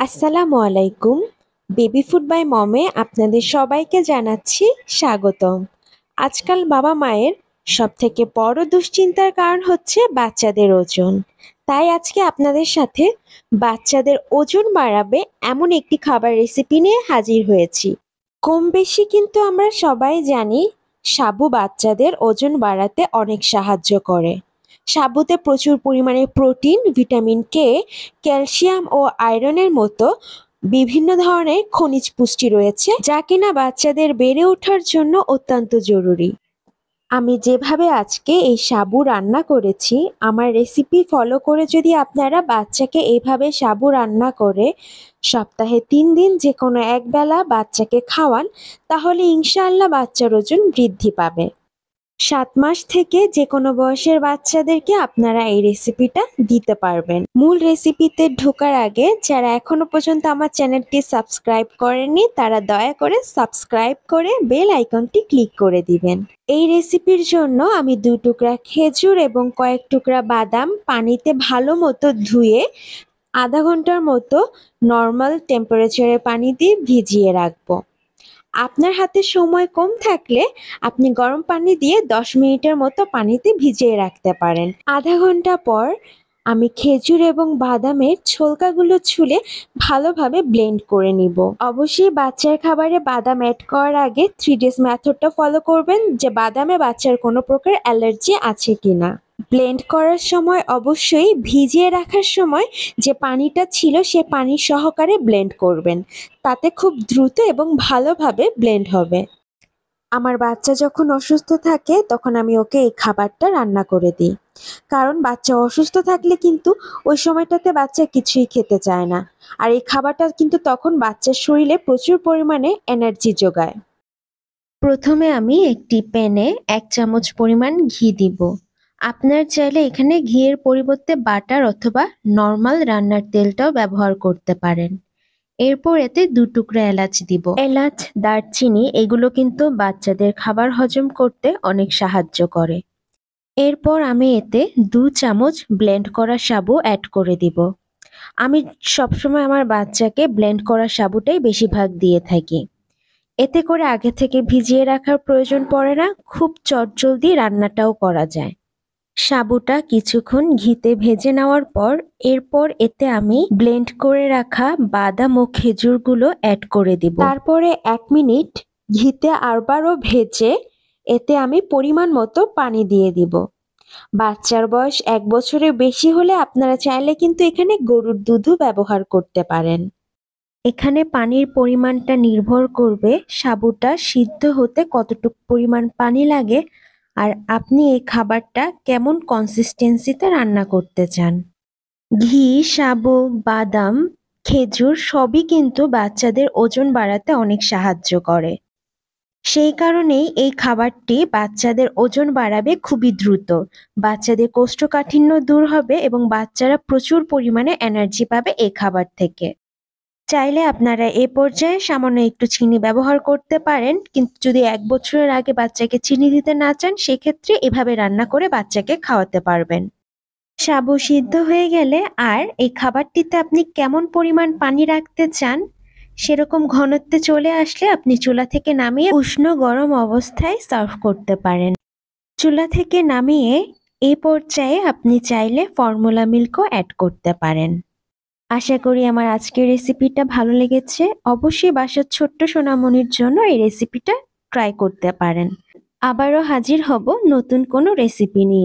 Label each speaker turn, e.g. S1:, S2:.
S1: আসসালামু আলাইকুম। Baby food by মমে আপনাদের সবাইকে জানাচ্ছি স্বাগতম। আজকাল বাবা মায়ের সবথেকে বড় দুশ্চিন্তার কারণ হচ্ছে বাচ্চাদের ওজন। তাই আজকে আপনাদের সাথে বাচ্চাদের ওজন বাড়াবে এমন একটি খাবার রেসিপি নিয়ে হাজির হয়েছি। কম বেশি কিন্তু আমরা সবাই জানি সাবু বাচ্চাদের ওজন বাড়াতে অনেক সাহায্য করে। সাবুতে প্রচুর পরিমাণে প্রোটিন, ভিটামিন কে, ক্যালসিয়াম ও আয়রনের মতো বিভিন্ন ধরনের খনিজ পুষ্টি রয়েছে, যা কিনা বাচ্চাদের বেড়ে ওঠার জন্য অত্যন্ত জরুরি। আমি যেভাবে আজকে এই সাবু রান্না করেছি, আমার রেসিপি ফলো করে যদি আপনারা বাচ্চাকে এইভাবে সাবু রান্না করে সপ্তাহে ৩ দিন যে কোনো একবেলা বাচ্চাকে খাওয়ান, তাহলে ইনশাআল্লাহ বাচ্চার ওজন বৃদ্ধি পাবে। ৭ মাস থেকে যে কোনো বয়সের বাচ্চাদেরকে আপনারা এই রেসিপিটা দিতে পারবেন। মূল রেসিপিতে ঢোকার আগে যারা এখনো পর্যন্ত আমার চ্যানেলটি সাবস্ক্রাইব করেননি, তারা দয়া করে সাবস্ক্রাইব করে বেল আইকনটি ক্লিক করে দিবেন। এই রেসিপির জন্য আমি ২ টুকরা খেজুর এবং কয়েক টুকরা বাদাম পানিতে ভালো মতো ধুয়ে আধা ঘন্টার মতো নর্মাল টেম্পারেচারে পানি দিয়ে ভিজিয়ে রাখবো। আপনার হাতে সময় কম থাকলে আপনি গরম পানি দিয়ে ১০ মিনিটের মতো পানিতে ভিজিয়ে রাখতে পারেন। আধা ঘন্টা পর আমি খেজুর এবং বাদামের ছোলকাগুলো ছুলে ভালোভাবে ব্লেন্ড করে নিব। অবশ্যই বাচ্চার খাবারে বাদাম অ্যাড করার আগে 3 ডেজ মেথডটা ফলো করবেন, যে বাদামে বাচ্চার কোনো প্রকার অ্যালার্জি আছে কিনা। ব্লেন্ড করার সময় অবশ্যই ভিজিয়ে রাখার সময় যে পানিটা ছিল সে পানি সহকারে ব্লেন্ড করবেন, তাতে খুব দ্রুত এবং ভালোভাবে ব্লেন্ড হবে। আমার বাচ্চা যখন অসুস্থ থাকে তখন আমি ওকে এই খাবারটা রান্না করে দিই, কারণ বাচ্চা অসুস্থ থাকলে কিন্তু ওই সময়টাতে বাচ্চা কিছুই খেতে চায় না, আর এই খাবারটা কিন্তু তখন বাচ্চার শরীরে প্রচুর পরিমাণে এনার্জি যোগায়। প্রথমে আমি একটি প্যানে ১ চামচ পরিমাণ ঘি দিব। আপনার চাইলে এখানে ঘিয়ের পরিবর্তে বাটার অথবা নর্মাল রান্নার তেলটাও ব্যবহার করতে পারেন। এরপর এতে ২ টুকরা এলাচ দিব। এলাচ, দারচিনি এগুলো কিন্তু বাচ্চাদের খাবার হজম করতে অনেক সাহায্য করে। এরপর আমি এতে ২ চামচ ব্লেন্ড করা সাবু অ্যাড করে দিব। আমি সবসময় আমার বাচ্চাকে ব্লেন্ড করা সাবুটাই বেশিরভাগ দিয়ে থাকি। এতে করে আগে থেকে ভিজিয়ে রাখার প্রয়োজন পড়ে না, খুব চটজলদি রান্নাটাও করা যায়। সাবুটা কিছুক্ষণ ঘিতে ভেজে নেওয়ার পর এরপর এতে আমি ব্লেন্ড করে রাখা বাদাম ও খেজুরগুলো অ্যাড করে দিব। তারপরে ১ মিনিট ঘিতে আবারও ভেজে এতে আমি পরিমাণ মতো পানি দিয়ে দিব। বাচ্চার বয়স ১ বছরের বেশি হলে আপনারা চাইলে কিন্তু এখানে গরুর দুধও ব্যবহার করতে পারেন। এখানে পানির পরিমাণটা নির্ভর করবে সাবুটা সিদ্ধ হতে কতটুকু পরিমাণ পানি লাগে, আর আপনি এই খাবারটা কেমন কনসিস্টেন্সিতে রান্না করতে চান। ঘি, সাবু, বাদাম, খেজুর সবই কিন্তু বাচ্চাদের ওজন বাড়াতে অনেক সাহায্য করে। সেই কারণেই এই খাবারটি বাচ্চাদের ওজন বাড়াবে খুবই দ্রুত। বাচ্চাদের কোষ্ঠকাঠিন্য দূর হবে এবং বাচ্চারা প্রচুর পরিমাণে এনার্জি পাবে এই খাবার থেকে। চাইলে আপনারা এ পর্যায়ে সামান্য একটু চিনি ব্যবহার করতে পারেন, কিন্তু যদি ১ বছরের আগে বাচ্চাকে চিনি দিতে না চান সেক্ষেত্রে এভাবে রান্না করে বাচ্চাকে খাওয়াতে পারবেন। সাবু সিদ্ধ হয়ে গেলে আর এই খাবারটিতে আপনি কেমন পরিমাণ পানি রাখতে চান সেরকম ঘনত্বে চলে আসলে আপনি চুলা থেকে নামিয়ে উষ্ণ গরম অবস্থায় সার্ভ করতে পারেন। চুলা থেকে নামিয়ে এই পর্যায়ে আপনি চাইলে ফর্মুলা মিল্কও অ্যাড করতে পারেন। আশা করি আমার আজকের রেসিপিটা ভালো লেগেছে। অবশ্যই বাসার ছোট্ট সোনামণির জন্য এই রেসিপিটা ট্রাই করতে পারেন। আবারও হাজির হব নতুন কোনো রেসিপি নিয়ে।